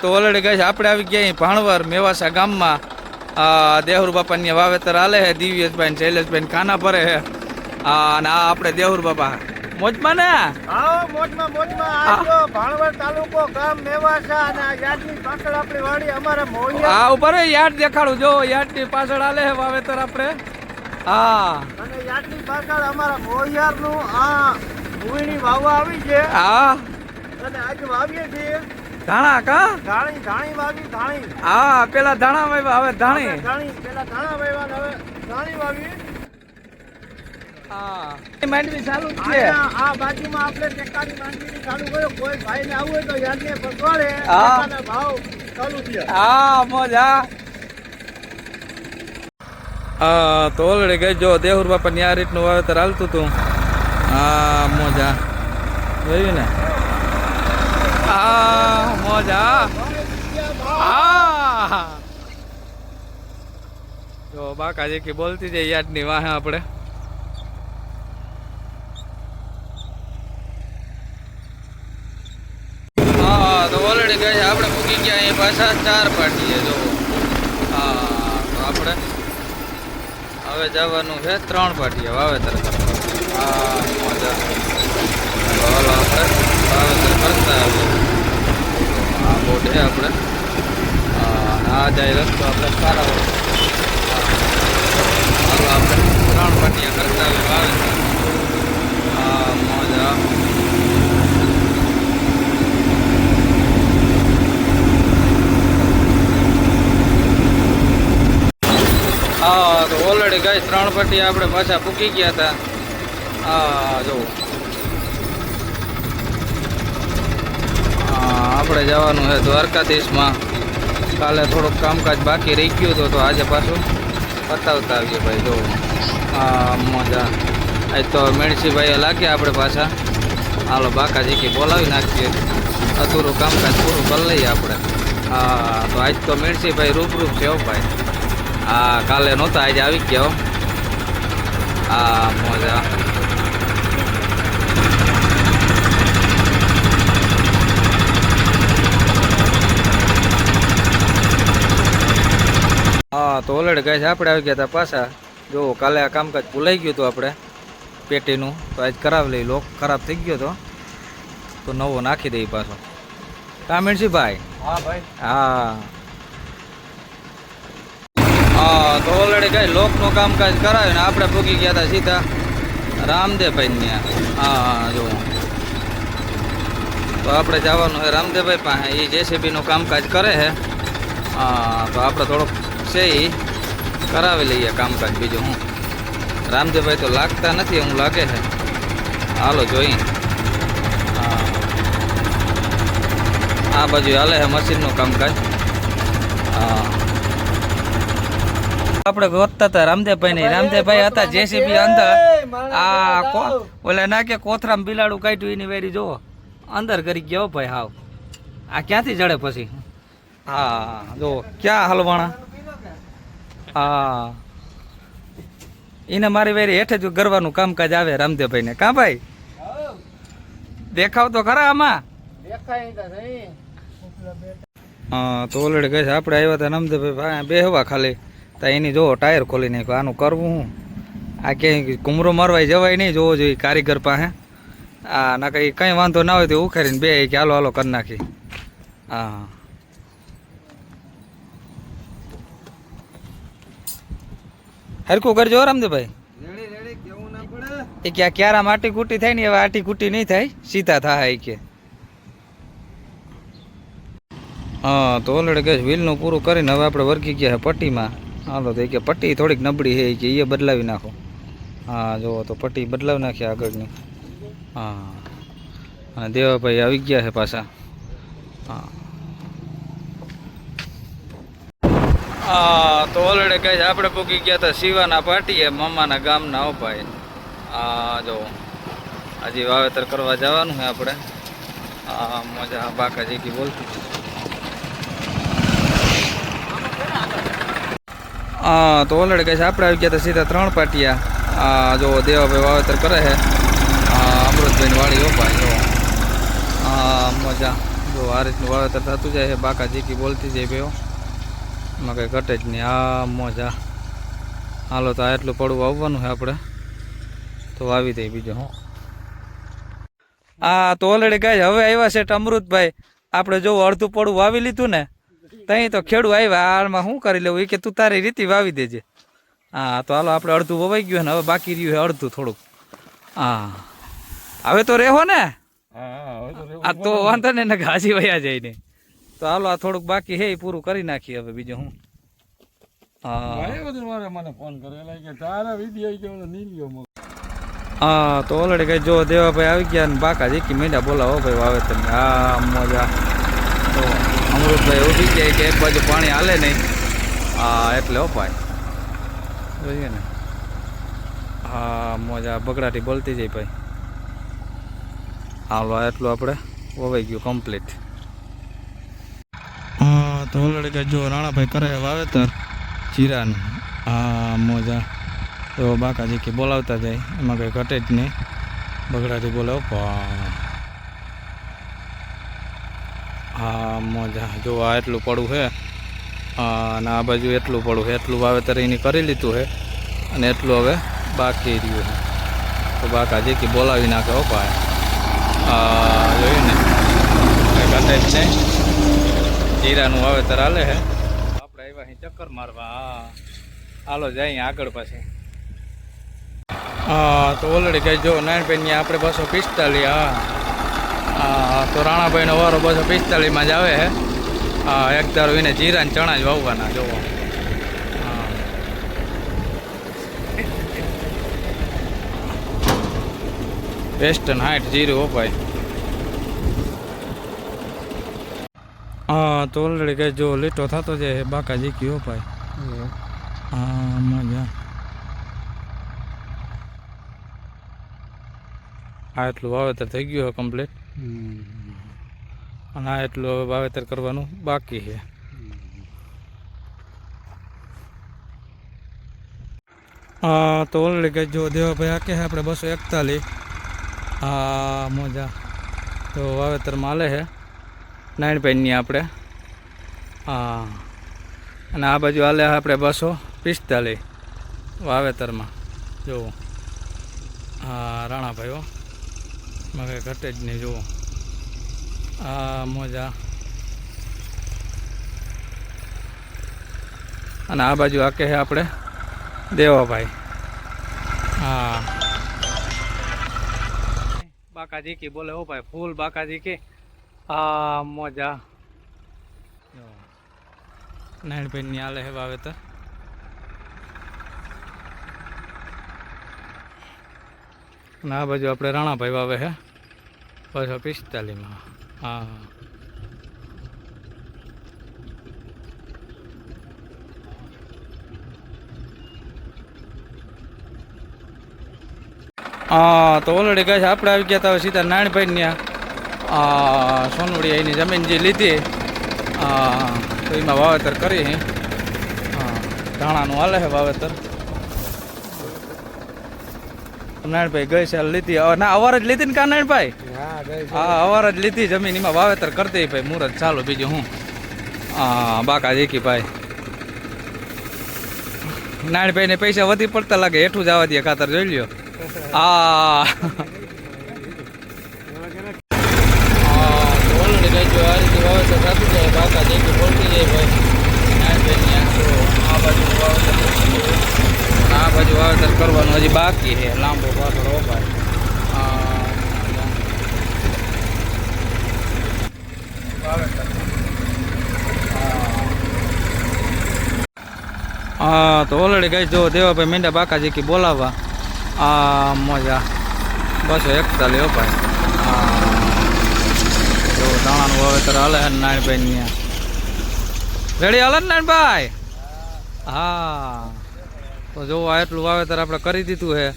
તો ઓલરેડી ગઈ આપણે આવી ગયા ભાણવર મેવાસા ગામમાં દેહુર બાપાની વાવેતર હાલે છે. દિવ્યેશભાઈ શૈલેષભાઈ કાના ભરે છે. અને આ આપણે દેહુર બાપા મોજમાં ને મોજમાં ભાણવર તાલુકો ગામ મેવાસા અને યાદની પાછળ આપણી વાડી અમારા મોહિયા ઉપર યાદ દેખાડું જો યાદની પાછળ હાલે છે વાવેતર આપણે. અને યાદની પાછળ અમારા મોહિયારનું આ ભૂઈની વાવવા આવી છે. અને આજે વાવીએ છીએ ધાણા કા ધાણી વાવી ધાણી. પેલા ધાણા વાવ્યા હવે ધાણી પેલા ધાણા વાવ્યા હવે ધાણી વાવી. માંડવી ચાલુ છે. આ બાજુમાં આપણે ટેકાની માંડવી ચાલુ કર્યો. કોઈ ભાઈ ને આવું હોય તો યાદને પકવાડે ટેકાના ભાવ ચાલુ છે. મોજા તો ઓલરેડી ગઈ જો દેહુર બાપાની આ રીતનું વાવેતર હાલતું હતું. મોજા જોયું ને. મોજા જો બાકાજી કે બોલતી જાય યાદની વાહે આપણે. તો ઓલરેડી ગઈ આપણે મૂકી ગયા અહીં પાછા 4 પાટીએ જો. તો આપણે હવે જવાનું છે 3 પાટીએ વાવેતર કરવા. મોજા હાલો આપણે વાવેતર કરતા આવીએ. બોટ છે આપણે. આ જાય રસ્તો આપણે સારા હોય. હાલો આપણે 3 પાટીએ કરતા આવીએ વાવેતર. મોજા તો ઓલરેડી ગઈ 3 પટ્ટી આપણે પાછા પૂકી ગયા હતા. જો આપણે જવાનું છે દ્વારકાધીશમાં. કાલે થોડુંક કામકાજ બાકી રહી ગયું હતું તો આજે પાછું પતાવતા આવીએ ભાઈ. જો મજા આજ તો મેણસીભાઈએ લાગ્યા આપણે પાછા. હાલો બાકાજી કે બોલાવી નાખીએ. અધૂરું કામકાજ પૂરું કરી લઈએ આપણે. તો આજ તો મેણસીભાઈ રૂબરૂ છે ભાઈ. કાલે નહોતા આજે આવી ગયો. મોજા તો ઓલરેડી ગાય આપણે આવી ગયા હતા પાછા. જો કાલે આ કામકાજ ભૂલાઈ ગયું હતું આપણે પેટીનું. તો આજ કરાવી લઈ. લોક ખરાબ થઈ ગયો તો નવો નાખી દઈ પાછો. કામેણસિંહભાઈ તો ઓલરેડી કઈ લોકનું કામકાજ કરાવ્યું ને આપણે પૂકી ગયા હતા સીધા રામદેવભાઈ ત્યાં. જો તો આપણે જવાનું છે રામદેવભાઈ પાસે. એ જેસીબીનું કામકાજ કરે છે. તો આપણે થોડોક છે એ કરાવી લઈએ કામકાજ. બીજું હું રામદેવભાઈ તો લાગતા નથી હું લાગે છે. હાલો જોઈએ. આ બાજુ હાલે છે મશીનનું કામકાજ. આપણે ગોતતા હતા રામદેવભાઈ નહીં. રામદેવભાઈ હતા જેસીબી અંદર. ઓલા ના કે કોથરામ બિલાડું કાઢ્યું એની વેરી જોવો અંદર કરી ગયો ભાઈ. હાવ આ ક્યાંથી જડે પછી. જો ક્યાં હલવાણા. એને મારી વેરી હેઠે જ ગરવાનું કામકાજ આવે રામદેવભાઈને. કાં ભાઈ દેખાવ તો ખરા આમાં. તો ઓલરેડી કહે છે આપણે આવ્યા હતા રામદેવભાઈ બેહવા ખાલી. તો એની જોવો ટાયર ખોલી નાખ્યો. આનું કરવું હું. આ ક્યાંય કુમરો મારવાય જવાય નહીં. જોવો જોઈએ કારીગર પાસે. ના કંઈ વાંધો ના હોય તો ઉખાડીને બે કે હાલો હાલો કરી નાખી. હરખું કરજો રામદેવભાઈ. એ ક્યાં ક્યારા માટી કૂટી થાય ને હવે આટી કૂટી નહીં થાય. સીધા થાય કે. તો ઓલરેડી કહે વ્હીલનું પૂરું કરીને હવે આપણે વર્ગી ગયા છે પટ્ટીમાં. હાલો તો કે પટ્ટી થોડીક નબળી છે કે એ બદલાવી નાખો. જુઓ તો પટ્ટી બદલાવી નાખીએ આગળની. અને દેવાભાઈ આવી ગયા છે પાછા. તો ઓલરેડી કહે આપણે પૂકી ગયા હતા શિવાના પાટીએ મામાના ગામના. હો ભાઈ જો હજી વાવેતર કરવા જવાનું છે આપણે. મજા બાકાજી કી બોલતું. તો ઓલરેડી કહે છે આપણે આવી ગયા હતા સીધા 3 પાટિયા. જો દેવાભાઈ વાવેતર કરે છે અમૃતભાઈની વાડી. ઓપા જો મજા જો આ રીતનું વાવેતર થતું જાય છે. બાકા જીકી બોલતી જાય ભાઈઓ, એમાં કંઈ ઘટે જ નહીં. આ મોજા હાલો તો આ એટલું પડવું આવવાનું છે આપણે તો વાવી દઈએ બીજું હું. હા તો ઓલરેડી ગાય હવે આવ્યા છે અમૃતભાઈ. આપણે જો અડધું પડવું વાવી લીધું ને ત્યાં તો ખેડૂ આવ્યા, આમાં શું કરી લેવું એ કે તું તારી રીતે વાવી દેજે. હા તો હાલો આપણે અડધું વવાઈ ગયું ને હવે બાકી રહ્યું છે અડધું થોડુંક. હા હવે તો રહેવો ને, આ તો વાંધો ને હાજી વયા જાય ને. તો હાલો આ થોડુંક બાકી છે એ પૂરું કરી નાખીએ હવે બીજું હું. હા તો ઓલરેડી કઈ જો દેવાભાઈ આવી ગયા ને બાકા જીકી મીંડા બોલાવો ભાઈ વાવેતર ને. હા મજા તો અમૃતભાઈ ઉઠી જાય કે એક બાજુ પાણી હાલે નહીં. હા એટલે ભાઈ જોઈએ ને. હા મજા બગડાટી બોલતી જાય ભાઈ. હાલો એટલું આપણે વવાઈ ગયું કમ્પ્લીટ. હા તો ઓલરેડી કઈ જો રાણાભાઈ કરે વાવેતર જીરાનું. હા મજા તો બાકા જીકી બોલાવતા જાય, એમાં કંઈ ઘટે જ નહીં. બગડાટી બોલાવો. હા મજા જો આ એટલું પડવું છે અને આ બાજુ એટલું પડવું છે. એટલું વાવેતર એની કરી લીધું છે અને એટલું હવે બાકી રહ્યું છે. તો બાકા જીકી બોલાવી નાખે હો ભાઈ. જોયું ને કંઈ ઘટે જ નહીં. જીરાનું વાવેતર હાલે છે. આપણે આવ્યા અહીં ચક્કર મારવા. હા હાલો જાય આગળ પાછી. હા તો ઓલરેડી કઈ જો નાનભાઈ આપણે 245. હા તો રાણાભાઈનો વારો 245 જ આવે છે. હા એક ધારો એને જીરા ને ચણા જ વાવવાના જોવો. હા વેસ્ટર્ન 60 જીરું ભાઈ. હા તો ઓલરેડી કઈ જો લીટો થતો જાય બાકા જીકી હો ભાઈ. હા મજા. આ એટલું વાવેતર થઈ ગયું છે કમ્પ્લીટ અને આ એટલું હવે વાવેતર કરવાનું બાકી છે. હા તો ઓલરેડી કઈ જો દેવાભાઈ આકે છે આપણે 241. હા મજા તો વાવેતરમાં હાલે છે નાનભાઈની આપણે. હા અને આ બાજુ હાલે આપણે 245 વાવેતરમાં જુઓ. હા રાણાભાઈઓ માં કંઈ ઘટે જ નહીં જુઓ. આ મજા અને આ બાજુ આકે છે આપણે દેવાભાઈ. હા બાકા જીકી બોલે હો ભાઈ, ફૂલ બાકા જીકી. હા મજા નાનભાઈની હાલે છે વાવેતર. અને આ બાજુ આપણે રાણાભાઈ વાવે છે 245. હા હા તો ઓલરેડી કહે છે આપણે આવી ગયા હતા સીધા નાનભાઈ ત્યાં સોનવડી એની જમીન જે લીધી તો એમાં વાવેતર કરી. હા ધાણાનું હાલે છે વાવેતર. નાનભાઈ ગઈ સાલ લીધી ના અવાર જ લીધી ને કા નાનભાઈ? હા અવાર જ લીધી જમીન, એમાં વાવેતર કરતી ભાઈ. મુહૂર્ત ચાલો બીજું હું. હા બાકા જીકી ભાઈ. નાનભાઈ ને પૈસા વધી પડતા લાગે, હેઠું જવા દે ખાતર જોઈ લ્યો. હા ઓલરેડી કઈ જો આ રીતે વાવેતર થતું જાય બાકા જીકી બોલતી જાય ભાઈ. નાનભાઈ આ બાજુ વાવેતર, આ બાજુ વાવેતર કરવાનું હજી બાકી છે, લાંબો પાછળ રોપાય. હા તો ઓલરેડી ગઈ જો દેવાભાઈ મીંડા બાકા જીકી બોલાવવા. આ મજા 241 રોપાય. હા જો દાણાનું વાવેતર હાલે છે નાનભાઈ. રેડી હાલે ને નાનભાઈ? હા તો જો આ એટલું વાવેતર આપણે કરી દીધું છે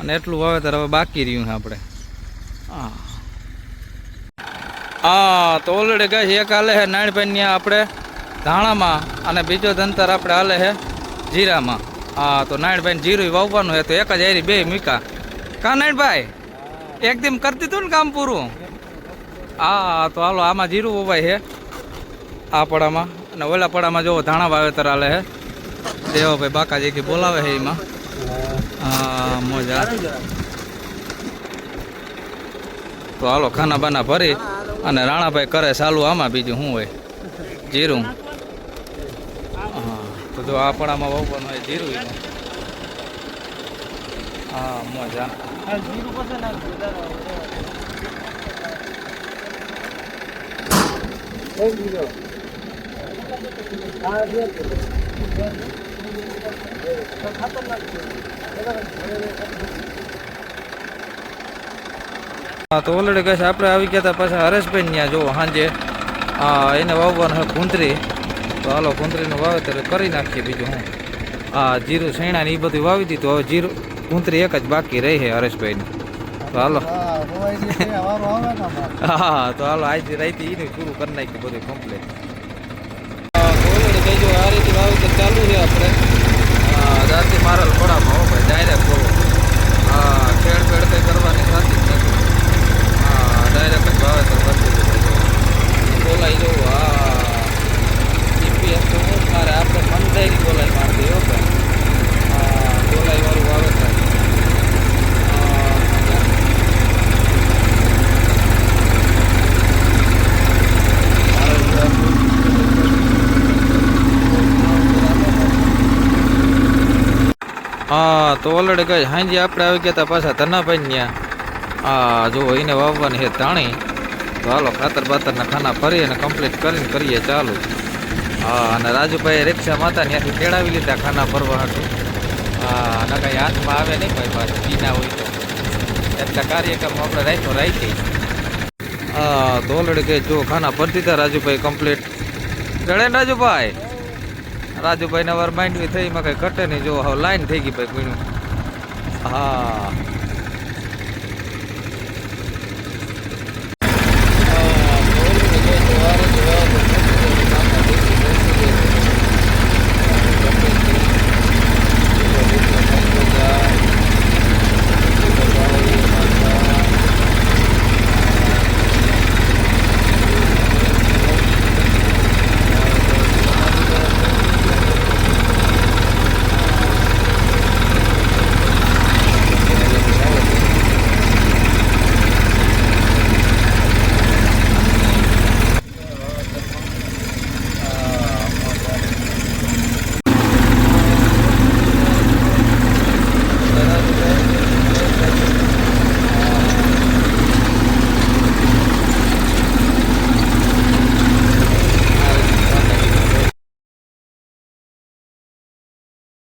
અને એટલું વાવેતર હવે બાકી રહ્યું છે આપણે. હા તો ઓલરેડી ગઈ એક હાલે છે નાનભાઈ આપણે ધાણામાં અને બીજો ધંતર આપણે હાલે છે જીરામાં. હા તો નાનભાઈ જીરું વાવવાનું છે તો એક જ હારી બે મૂકા કા નાનભાઈ? એકદમ કરી દીધું ને કામ પૂરું. આ તો હાલો આમાં જીરું વવાય છે આ પડામાં, અને ઓલા પડામાં જો ધાણા વાવેતર હાલે છે. દેવાભાઈ બાકાજી કે બોલાવે છે એમાં. હા મજા. તો હાલો ખાના બાના ભરી અને રાણાભાઈ કરે ચાલુ આમાં, બીજું શું હોય જીરું. હા તો જો આ પડામાં વાવવાનું હોય જીરું એમાં. હા મજા. હા તો ઓલરેડી કહે છે આપણે આવી ગયા હતા પાછા હરેશભાઈ ત્યાં જો સાંજે એને વાવવાનું છે કુંતરી. તો હાલો કુંતરીનું વાવેતર કરી નાખીએ. બીજું હું જીરું શેણા ને એ બધું વાવી દીધું. હવે જીરું કુંતરી એક જ બાકી રહી છે હરેશભાઈની. તો હાલો હા તો હાલો આજે રાઈતી એને પૂરું કરી નાખ્યું બધું કમ્પ્લીટ. ઓલરેડી કહી જો આ રીતે વાવેતર ચાલુ છે આપણે જાતિ મારેલ પડામાં. હો ભાઈ ડાયરેક્ટ બોલો. હા ખેડ પેડ કંઈ કરવાની થતી જ નથી. ડાયરેક્ટ જ વાવેતર કરી દીધું. બોલાઈ જવું હા જીપીએસ તો હું મારે આપણે મંદાઈની બોલાઈ મારતી હો ભાઈ. બોલાઈ વાળું વાવેતર. હા તો ઓલરેડી કઈ હાંજે આપણે આવી ગયા હતા પાછા ધનાભાઈ ત્યાં. જો એને વાવવાની છે ધાણી. તો હાલો ખાતર બાતરના ખાના ફરી અને કમ્પ્લીટ કરીને કરીએ ચાલુ. હા અને રાજુભાઈ રિક્ષા માતા ત્યાંથી તેડાવી લીધા ખાના ભરવા હતું. હા ના કાંઈ હાથમાં આવે નહીં ભાઈ પાછું પીના હોય તો એટલા કાર્યક્રમ આપણે રાખી. હા તો ઓલરેડી કઈ જો ખાના ભરી દીધા રાજુભાઈ કમ્પ્લીટ. ચડે ને રાજુભાઈ? રાજુભાઈને વાર માંડવી થઈ એમાં કંઈ ઘટે નહીં. જો હવે લાઈન થઈ ગઈ ભાઈ પીણું. હા